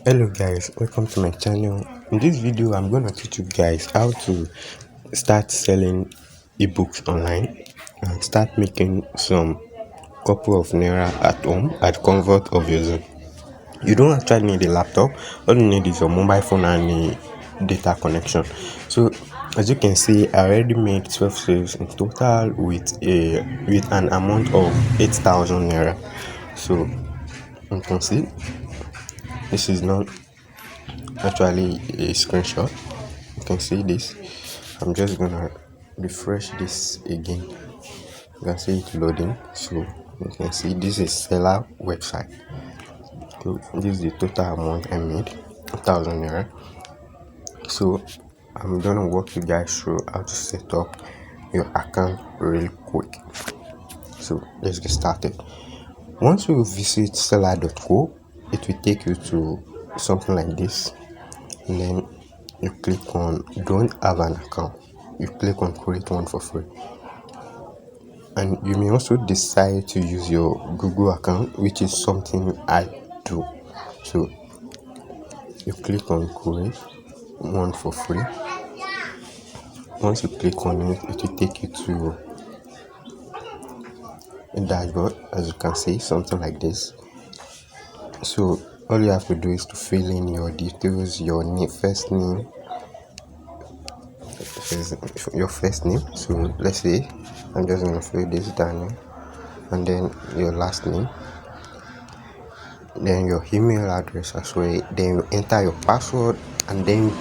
Hello guys, welcome to my channel. In this video I'm going to teach you guys how to start selling ebooks online and start making some couple of naira at home at comfort of your zone. You don't actually need a laptop. All you need is your mobile phone and a data connection. So as you can see, I already made 12 sales in total with an amount of 8,000 naira. So you can see this is not actually a screenshot. You can see this. I'm just gonna refresh this again. You can see it loading. So you can see this is Selar website. So this is the total amount I made, 1,000 naira. So I'm gonna walk you guys through how to set up your account real quick. So let's get started. Once you visit selar.co, it will take you to something like this, and then you click on don't have an account. You click on create one for free, and you may also decide to use your Google account, which is something I do. So you click on create one for free. Once you click on it, it will take you to a dashboard, as you can see, something like this. So all you have to do is to fill in your details, your first name, so let's say I'm just gonna fill this Daniel, and then your last name, then your email address as well, then you enter your password, and then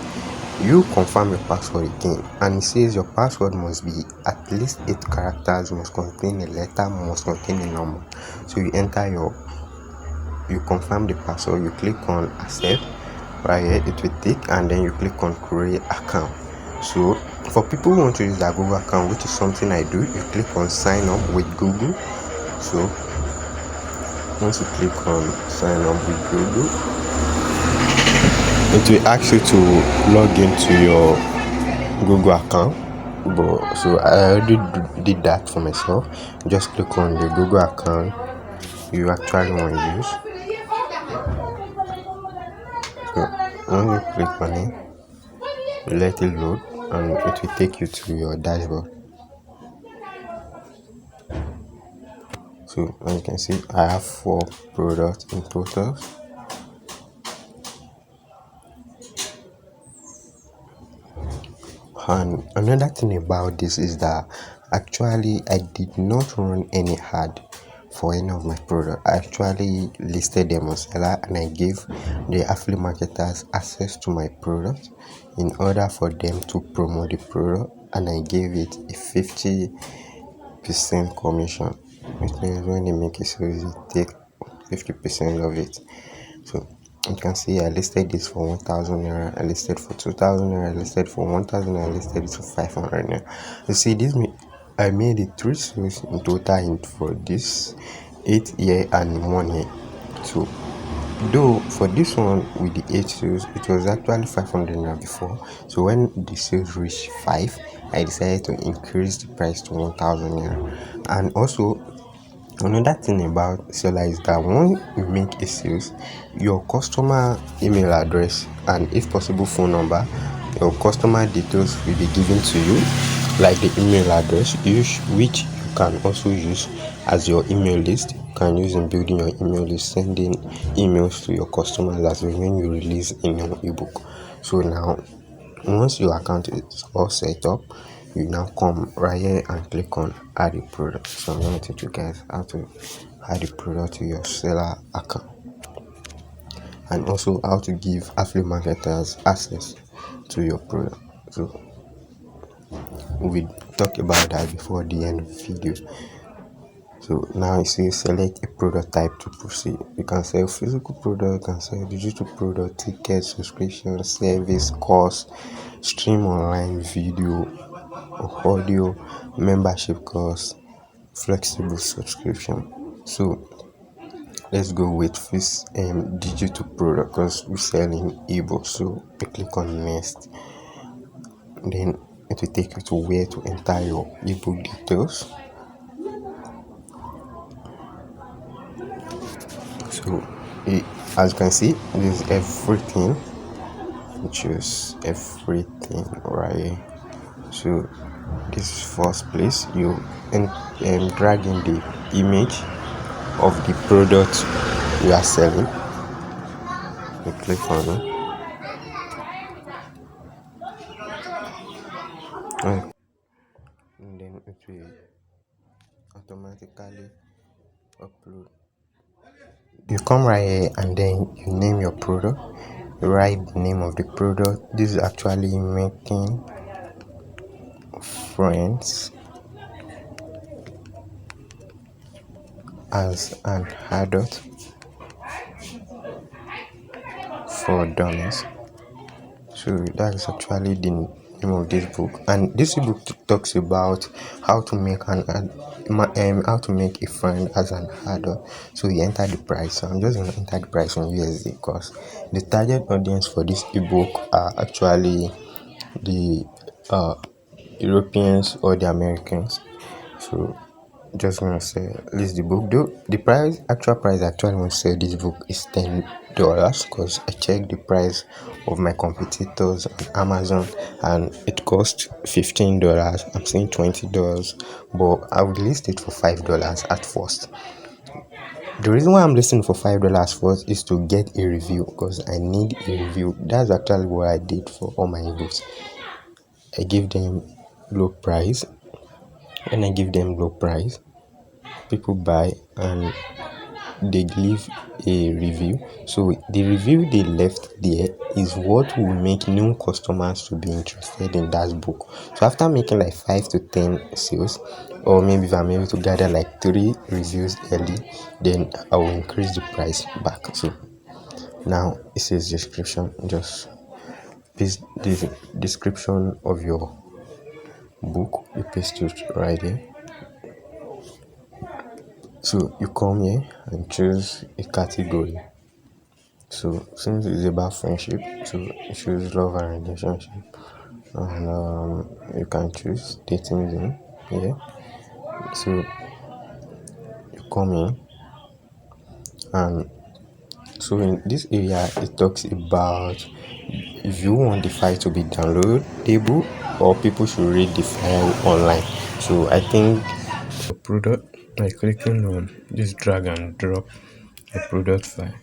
you confirm your password again, and it says your password must be at least 8 characters, must contain a letter, must contain a number. So you confirm the password, you click on accept. Right here it will take, and then you click on create account. So for people who want to use their Google account, which is something I do, you click on sign up with Google. So once you click on sign up with Google, it will ask you to log into your Google account. But so I already did that for myself. Just click on the Google account you actually want to use. So when you click on it, you let it load, and it will take you to your dashboard. So as you can see, I have 4 products in total. And another thing about this is that actually I did not run any ad for any of my products. I actually listed them on Seller, and I gave the affiliate marketers access to my product in order for them to promote the product, and I gave it a 50% commission, which means when they make a sales, they take 50% of it. So you can see I listed this for 1,000 naira, I listed for 2,000 naira, I listed for 1,000 naira, I listed it for 500 naira. You see, I made it 3 sales in total for this 8 year and 1 year. So though for this one with the 8 sales, it was actually 500 naira before. So when the sales reached 5, I decided to increase the price to 1,000 naira. And also another thing about Seller is that when you make a sales, your customer email address and if possible phone number, your customer details will be given to you, like the email address, which you can also use as your email list. You can use in building your email list, sending emails to your customers as well when you release in your ebook. So now once your account is all set up, you now come right here and click on add a product. So I'm going to teach you guys how to add a product to your seller account, and also how to give affiliate marketers access to your product. So we talk about that before the end of the video. So now it says select a product type to proceed. You can sell physical product, you can sell digital product, ticket, subscription, service, course, stream online video, audio, membership course, flexible subscription. So let's go with this digital product because we sell in ebooks. So you click on next, then it will take you to where to enter your ebook details. So as you can see, this is everything. Choose everything right here. So this first place, you drag in the image of the product you are selling. You click on it, and then it will automatically upload. You come right here and then you name your product. You write the name of the product. This is actually making friends as an adult for dummies. So that is actually the name of this book, and this book talks about how to make how to make a friend as an adult. So you enter the price. So I'm just gonna enter the price on USD because the target audience for this ebook are actually the Europeans or the Americans. So just gonna say list the book. Though the actual price I actually want to say this book is $10 because I checked the price of my competitors on Amazon and it cost $15. I'm saying $20, but I would list it for $5 at first. The reason why I'm listing for $5 first is to get a review because I need a review. That's actually what I did for all my ebooks. I give them low price. When I give them low price, people buy and they leave a review. So the review they left there is what will make new customers to be interested in that book. So after making like 5 to 10 sales, or maybe if I'm able to gather like 3 reviews early, then I will increase the price back. So now it says description. Just paste the description of your book. You paste it right here. So you come here and choose a category. So since it's about friendship, so you choose love and relationship, and you can choose dating zone here. So you come in, and so in this area it talks about if you want the file to be downloadable or people should read the file online. So I think the product, by clicking on this drag and drop the product file.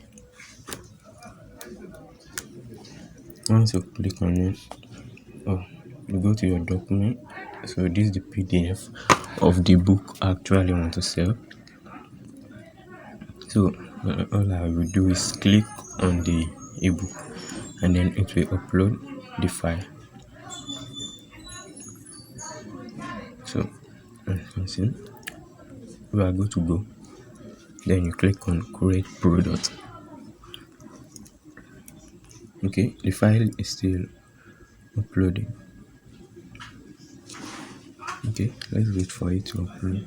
Once you click on it, you go to your document. So this is the PDF of the book I actually want to sell. So all I will do is click on the ebook and then it will upload the file. So as you can see, we are good to go. Then you click on create product. Okay, the file is still uploading. Okay, let's wait for it to upload.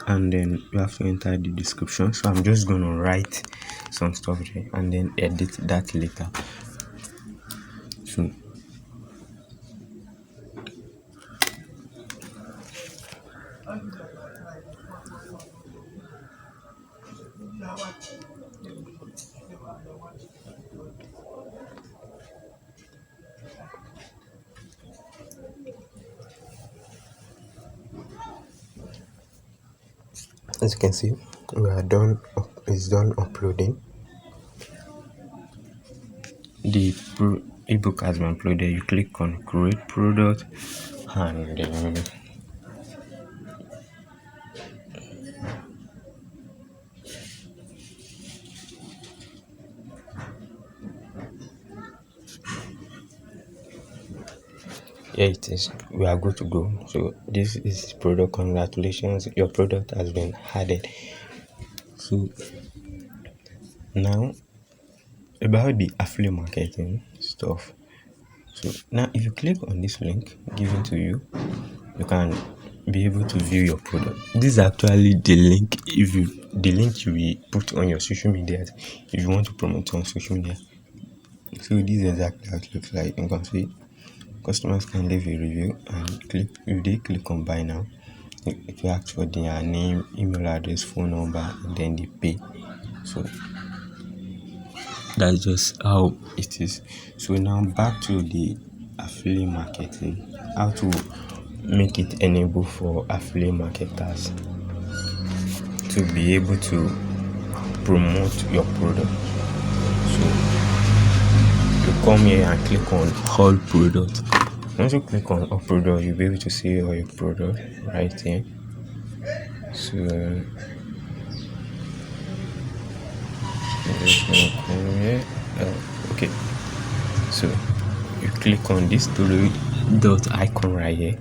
And then you have to enter the description. So I'm just going to write some stuff there and then edit that later. So as you can see, we are done. It's done uploading. The ebook has been uploaded. You click on create product and then here it is. We are good to go. So this is product. Congratulations, your product has been added. So now about the affiliate marketing stuff. So now if you click on this link given to you, you can be able to view your product. This is actually the link the link you will put on your social media if you want to promote on social media. So this is exactly how it looks like. You can see customers can leave a review and click if they click on buy now, if you ask for their name, email address, phone number, and then they pay. So that's just how it is. So now back to the affiliate marketing. How to make it enable for affiliate marketers to be able to promote your product. So you come here and click on all products. Once you click on all products, you'll be able to see all your product right here. So okay, so you click on this three dot icon right here,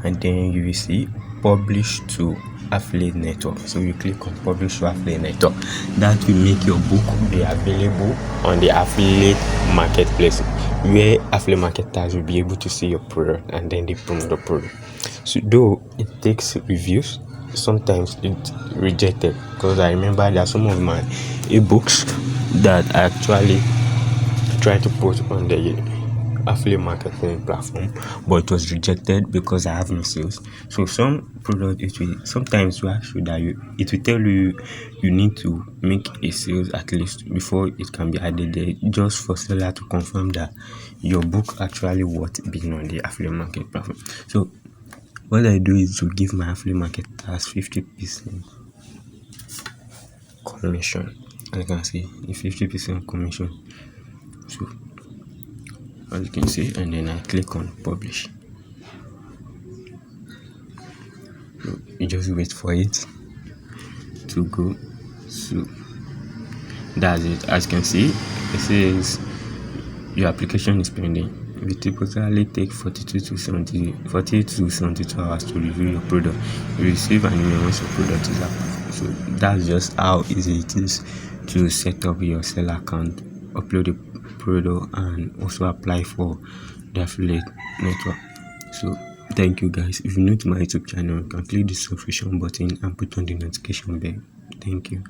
and then you will see publish to affiliate network. So you click on publish to affiliate network. That will make your book be available on the affiliate marketplace, where affiliate marketers will be able to see your product and then they promote the product. So though it takes reviews, sometimes it's rejected, because I remember there are some of my ebooks that I actually tried to put on the affiliate marketing platform, but it was rejected because I have no sales. So some product, it will sometimes you ask you that it will tell you you need to make a sales at least before it can be added there, just for seller to confirm that your book actually worth being on the affiliate market platform. So what I do is to give my affiliate marketers 50% commission. As you can see, a 50% commission. So as you can see, and then I click on publish. So you just wait for it to go. So that's it. As you can see, it says your application is pending. It will typically take 48 to 72 hours to review your product. You receive an email once your product is approved. So that's just how easy it is to set up your seller account, upload the product, and also apply for the affiliate network. So thank you guys. If you're new to my YouTube channel, you can click the subscription button and put on the notification bell. Thank you.